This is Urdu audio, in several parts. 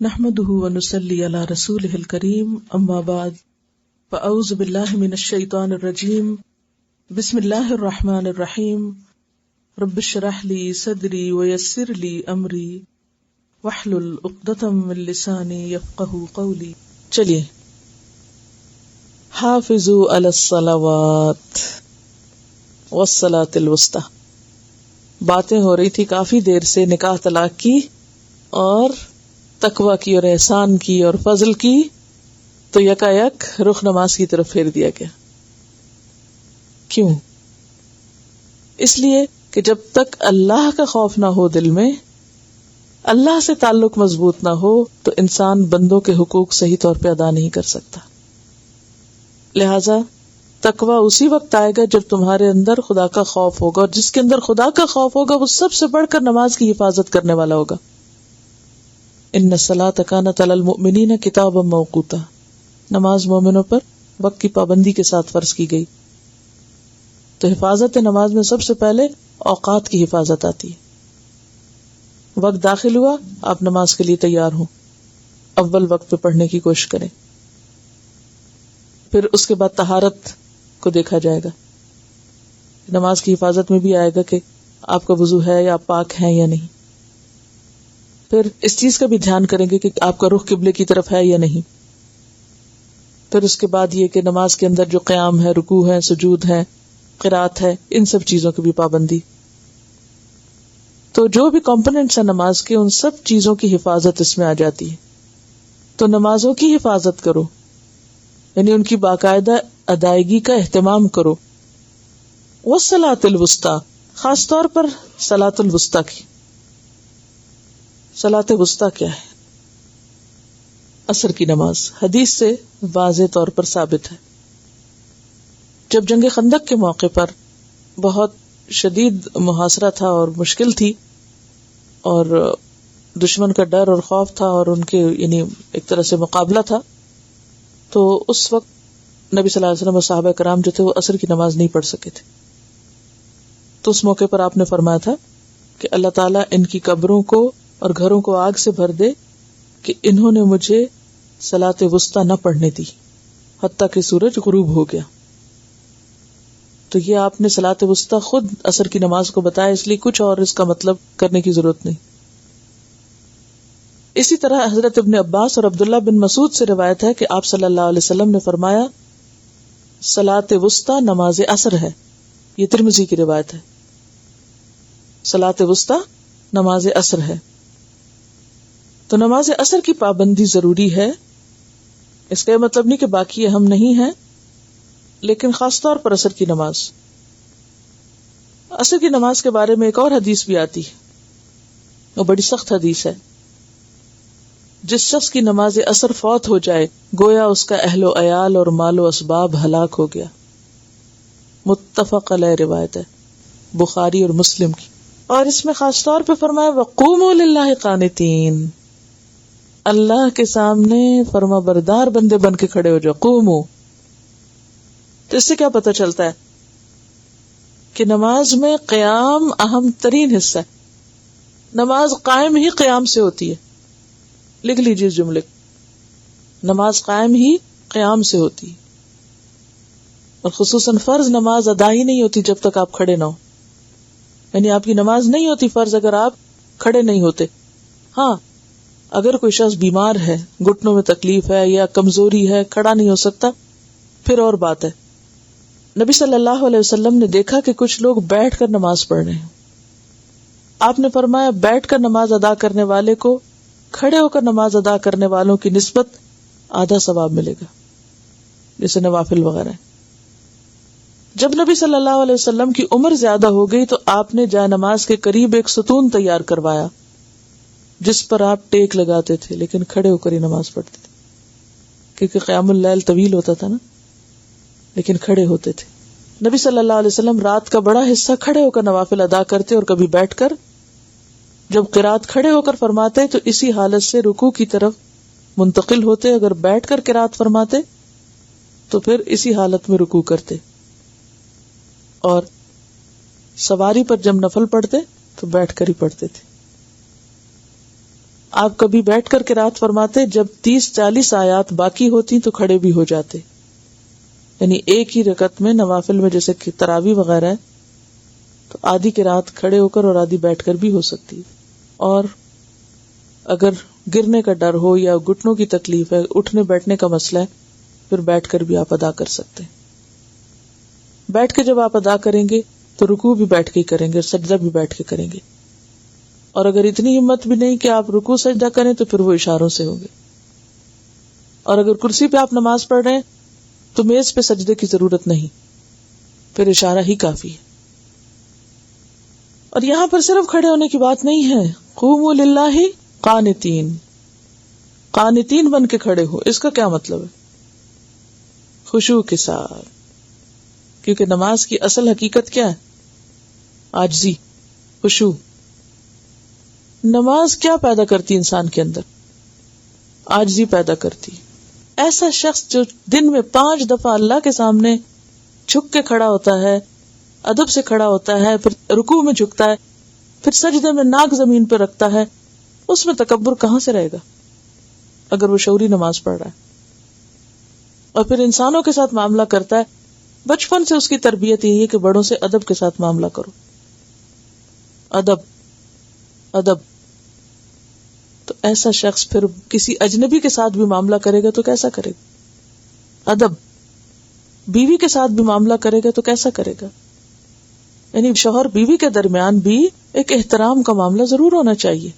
نحمده ونصلي على رسوله الكريم اما بعد فاعوذ بالله من الشيطان الرجيم بسم الله الرحمن الرحيم رب اشرح لي صدري ويسر لي امري واحلل عقدة من لساني يفقهوا قولي. چلیے حافظوا على الصلوات والصلاة الوسطى. باتیں ہو رہی تھی کافی دیر سے نکاح طلاق کی اور تقوی کی اور احسان کی اور فضل کی، تو یکا یک رخ نماز کی طرف پھیر دیا گیا. کیوں؟ اس لیے کہ جب تک اللہ کا خوف نہ ہو دل میں، اللہ سے تعلق مضبوط نہ ہو، تو انسان بندوں کے حقوق صحیح طور پہ ادا نہیں کر سکتا. لہذا تقوی اسی وقت آئے گا جب تمہارے اندر خدا کا خوف ہوگا، اور جس کے اندر خدا کا خوف ہوگا وہ سب سے بڑھ کر نماز کی حفاظت کرنے والا ہوگا. ان الصلاۃ کانت علی المؤمنین کتابا موقوتا. نماز مومنوں پر وقت کی پابندی کے ساتھ فرض کی گئی. تو حفاظت نماز میں سب سے پہلے اوقات کی حفاظت آتی ہے. وقت داخل ہوا، آپ نماز کے لیے تیار ہوں، اول وقت پہ پڑھنے کی کوشش کریں. پھر اس کے بعد طہارت کو دیکھا جائے گا. نماز کی حفاظت میں بھی آئے گا کہ آپ کا وضو ہے یا آپ پاک ہیں یا نہیں. پھر اس چیز کا بھی دھیان کریں گے کہ آپ کا رخ قبلے کی طرف ہے یا نہیں. پھر اس کے بعد یہ کہ نماز کے اندر جو قیام ہے، رکوع ہے، سجود ہے، قرات ہے، ان سب چیزوں کی بھی پابندی. تو جو بھی کمپوننٹس ہیں نماز کے، ان سب چیزوں کی حفاظت اس میں آ جاتی ہے. تو نمازوں کی حفاظت کرو، یعنی ان کی باقاعدہ ادائیگی کا اہتمام کرو. والصلاۃ الوسطی، خاص طور پر صلاۃ الوسطی کی. صلاۃ وسطی کیا ہے؟ عصر کی نماز. حدیث سے واضح طور پر ثابت ہے. جب جنگ خندق کے موقع پر بہت شدید محاصرہ تھا اور مشکل تھی، اور دشمن کا ڈر اور خوف تھا، اور ان کے یعنی ایک طرح سے مقابلہ تھا، تو اس وقت نبی صلی اللہ علیہ وسلم اور صحابہ کرام جو تھے وہ عصر کی نماز نہیں پڑھ سکے تھے. تو اس موقع پر آپ نے فرمایا تھا کہ اللہ تعالیٰ ان کی قبروں کو اور گھروں کو آگ سے بھر دے کہ انہوں نے مجھے صلاۃ وسطی نہ پڑھنے دی حتیٰ کہ سورج غروب ہو گیا. تو یہ آپ نے صلاۃ وسطی خود عصر کی نماز کو بتایا، اس لیے کچھ اور اس کا مطلب کرنے کی ضرورت نہیں. اسی طرح حضرت ابن عباس اور عبداللہ بن مسعود سے روایت ہے کہ آپ صلی اللہ علیہ وسلم نے فرمایا صلاۃ وسطی نماز عصر ہے. یہ ترمذی کی روایت ہے. صلاۃ وسطی نماز عصر ہے. تو نماز عصر کی پابندی ضروری ہے. اس کا یہ مطلب نہیں کہ باقی اہم نہیں ہے، لیکن خاص طور پر عصر کی نماز. عصر کی نماز کے بارے میں ایک اور حدیث بھی آتی ہے، وہ بڑی سخت حدیث ہے. جس شخص کی نماز عصر فوت ہو جائے گویا اس کا اہل و عیال اور مال و اسباب ہلاک ہو گیا. متفق علیہ روایت ہے، بخاری اور مسلم کی. اور اس میں خاص طور پہ فرمایا وقوموا للہ قانتین، اللہ کے سامنے فرما بردار بندے بن کے کھڑے ہو جاؤ. قوموا. تو اس سے کیا پتہ چلتا ہے کہ نماز میں قیام اہم ترین حصہ ہے. نماز قائم ہی قیام سے ہوتی ہے. لکھ لیجیے اس جملے، نماز قائم ہی قیام سے ہوتی ہے. اور خصوصاً فرض نماز ادا ہی نہیں ہوتی جب تک آپ کھڑے نہ ہو. یعنی آپ کی نماز نہیں ہوتی فرض اگر آپ کھڑے نہیں ہوتے. ہاں، اگر کوئی شخص بیمار ہے، گھٹنوں میں تکلیف ہے یا کمزوری ہے، کھڑا نہیں ہو سکتا، پھر اور بات ہے. نبی صلی اللہ علیہ وسلم نے دیکھا کہ کچھ لوگ بیٹھ کر نماز پڑھ رہے ہیں. آپ نے فرمایا بیٹھ کر نماز ادا کرنے والے کو کھڑے ہو کر نماز ادا کرنے والوں کی نسبت آدھا ثواب ملے گا، جیسے نوافل وغیرہ. جب نبی صلی اللہ علیہ وسلم کی عمر زیادہ ہو گئی تو آپ نے جائے نماز کے قریب ایک ستون تیار کروایا جس پر آپ ٹیک لگاتے تھے، لیکن کھڑے ہو کر ہی نماز پڑھتے تھے، کیونکہ قیام اللیل طویل ہوتا تھا نا، لیکن کھڑے ہوتے تھے. نبی صلی اللہ علیہ وسلم رات کا بڑا حصہ کھڑے ہو کر نوافل ادا کرتے اور کبھی بیٹھ کر. جب قرات کھڑے ہو کر فرماتے تو اسی حالت سے رکوع کی طرف منتقل ہوتے، اگر بیٹھ کر قرات فرماتے تو پھر اسی حالت میں رکوع کرتے، اور سواری پر جب نفل پڑھتے تو بیٹھ کر ہی پڑھتے تھے. آپ کبھی بیٹھ کر قرات فرماتے جب 30-40 آیات باقی ہوتی تو کھڑے بھی ہو جاتے؟ یعنی ایک ہی رکعت میں نوافل میں جیسے کہ تراویح وغیرہ ہے تو آدھی قرات کھڑے ہو کر اور آدھی بیٹھ کر بھی ہو سکتی ہے. اور اگر گرنے کا ڈر ہو یا گھٹنوں کی تکلیف ہے، اٹھنے بیٹھنے کا مسئلہ ہے، پھر بیٹھ کر بھی آپ ادا کر سکتے ہیں. بیٹھ کے جب آپ ادا کریں گے تو رکوع بھی بیٹھ کے ہی کریں گے اور سجدہ بھی بیٹھ کے کریں گے. اور اگر اتنی ہمت بھی نہیں کہ آپ رکوع سجدہ کریں تو پھر وہ اشاروں سے ہوگے. اور اگر کرسی پہ آپ نماز پڑھ رہے ہیں تو میز پہ سجدے کی ضرورت نہیں، پھر اشارہ ہی کافی ہے. اور یہاں پر صرف کھڑے ہونے کی بات نہیں ہے، قوموا للہ قانتین، قانتین بن کے کھڑے ہو. اس کا کیا مطلب ہے؟ خشوع کے ساتھ، کیونکہ نماز کی اصل حقیقت کیا ہے؟ عاجزی، خشوع. نماز کیا پیدا کرتی انسان کے اندر؟ عاجزی پیدا کرتی. ایسا شخص جو دن میں 5 دفعہ اللہ کے سامنے جھک کے کھڑا ہوتا ہے، ادب سے کھڑا ہوتا ہے، پھر رکوع میں جھکتا ہے، پھر سجدے میں ناک زمین پہ رکھتا ہے، اس میں تکبر کہاں سے رہے گا اگر وہ شعوری نماز پڑھ رہا ہے. اور پھر انسانوں کے ساتھ معاملہ کرتا ہے. بچپن سے اس کی تربیت یہی ہے کہ بڑوں سے ادب کے ساتھ معاملہ کرو. ادب ادب. تو ایسا شخص پھر کسی اجنبی کے ساتھ بھی معاملہ کرے گا تو کیسا کرے گا؟ ادب. بیوی کے ساتھ بھی معاملہ کرے گا تو کیسا کرے گا؟ یعنی شوہر بیوی کے درمیان بھی ایک احترام کا معاملہ ضرور ہونا چاہیے.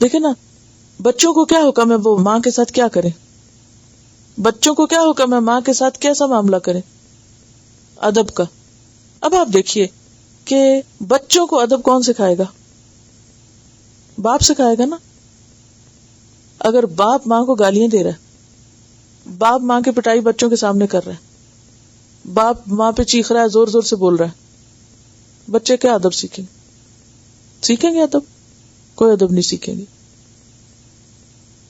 دیکھیں نا، بچوں کو کیا حکم ہے وہ ماں کے ساتھ کیا کریں؟ بچوں کو کیا حکم ہے ماں کے ساتھ کیسا معاملہ کریں؟ ادب کا. اب آپ دیکھیے کہ بچوں کو ادب کون سکھائے گا؟ باپ سکھائے گا نا. اگر باپ ماں کو گالیاں دے رہا ہے، باپ ماں کی پٹائی بچوں کے سامنے کر رہا ہے، باپ ماں پہ چیخ رہا ہے، زور زور سے بول رہا ہے، بچے کیا ادب سیکھیں گے؟ سیکھیں گے ادب؟ کوئی ادب نہیں سیکھیں گے.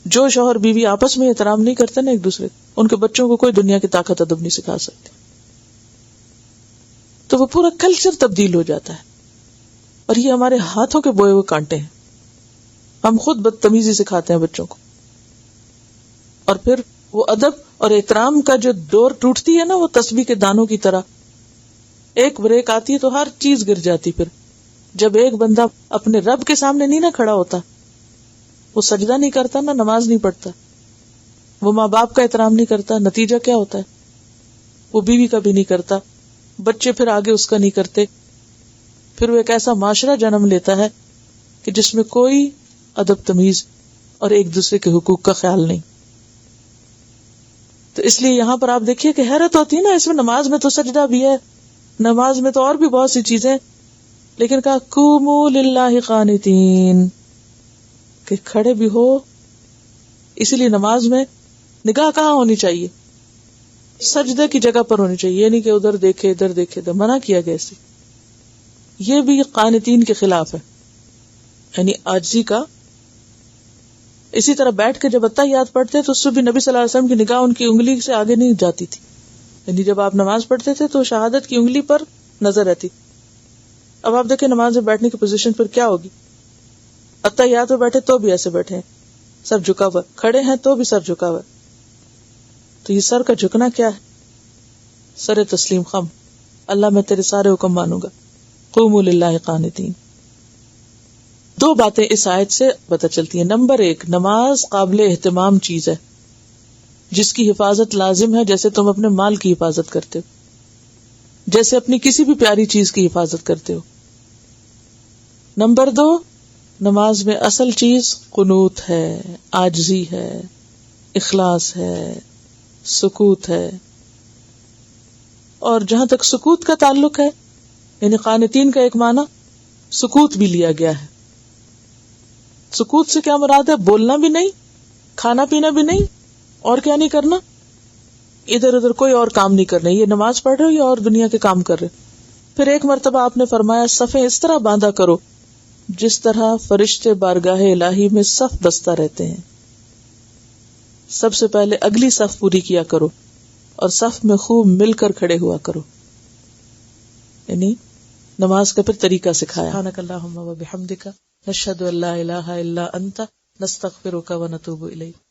جو شوہر بیوی آپس میں احترام نہیں کرتے نا ایک دوسرے، ان کے بچوں کو کوئی دنیا کی طاقت ادب نہیں سکھا سکتی. تو وہ پورا کلچر تبدیل ہو جاتا ہے. اور یہ ہمارے ہاتھوں کے بوئے ہوئے کانٹے ہیں. ہم خود بدتمیزی سکھاتے ہیں بچوں کو. اور پھر وہ ادب اور احترام کا جو ڈور ٹوٹتی ہے نا، وہ تسبیح کے دانوں کی طرح ایک بریک آتی ہے تو ہر چیز گر جاتی. پھر جب ایک بندہ اپنے رب کے سامنے نہیں نہ کھڑا ہوتا، وہ سجدہ نہیں کرتا، نہ نماز نہیں پڑھتا، وہ ماں باپ کا احترام نہیں کرتا، نتیجہ کیا ہوتا ہے؟ وہ بیوی کا بھی نہیں کرتا، بچے پھر آگے اس کا نہیں کرتے. پھر وہ ایک ایسا معاشرہ جنم لیتا ہے کہ جس میں کوئی ادب تمیز اور ایک دوسرے کے حقوق کا خیال نہیں. تو اس لیے یہاں پر آپ دیکھیے کہ حیرت ہوتی ہے نا، اس میں نماز میں تو سجدہ بھی ہے، نماز میں تو اور بھی بہت سی چیزیں، لیکن کہا قوموا للہ قانتین، کہ کھڑے بھی ہو. اسی لیے نماز میں نگاہ کہاں ہونی چاہیے؟ سجدے کی جگہ پر ہونی چاہیے، یعنی کہ ادھر دیکھے ادھر دیکھے. منع کیا گیا اسے. یہ بھی قانتین کے خلاف ہے، یعنی عاجزی کا. اسی طرح بیٹھ کے جب اتحیات پڑھتے تو اس سے بھی نبی صلی اللہ علیہ وسلم کی نگاہ ان کی انگلی سے آگے نہیں جاتی تھی. یعنی جب آپ نماز پڑھتے تھے تو شہادت کی انگلی پر نظر رہتی. اب آپ دیکھیں نماز میں بیٹھنے کی پوزیشن پھر کیا ہوگی؟ اتحیات میں بیٹھے تو بھی ایسے بیٹھے ہیں، سر جھکا ہوا، کھڑے ہیں تو بھی سر جھکا ہوا. تو یہ سر کا جھکنا کیا ہے؟ سر تسلیم خم، اللہ میں تیرے سارے حکم مانوں گا. قوموا للہ قانتین. 2 باتیں اس آیت سے پتہ چلتی ہیں. نمبر 1، نماز قابل اہتمام چیز ہے جس کی حفاظت لازم ہے، جیسے تم اپنے مال کی حفاظت کرتے ہو، جیسے اپنی کسی بھی پیاری چیز کی حفاظت کرتے ہو. نمبر 2، نماز میں اصل چیز قنوت ہے، عاجزی ہے، اخلاص ہے، سکوت ہے. اور جہاں تک سکوت کا تعلق ہے، یعنی قانتین کا ایک معنی سکوت بھی لیا گیا ہے. سکوت سے کیا مراد ہے؟ بولنا بھی نہیں، کھانا پینا بھی نہیں، اور کیا نہیں کرنا؟ ادھر ادھر کوئی اور کام نہیں کرنا. یہ نماز پڑھ رہے ہو یا اور دنیا کے کام کر رہے. پھر ایک مرتبہ آپ نے فرمایا صفیں اس طرح باندھا کرو جس طرح فرشتے بارگاہ الہی میں صف بستہ رہتے ہیں. سب سے پہلے اگلی صف پوری کیا کرو اور صف میں خوب مل کر کھڑے ہوا کرو. یعنی نماز کا پھر طریقہ سکھایا. سبحانک اللہم و بحمدک نشهد ان لا الہ الا انت نستغفرک ونتوب الیک.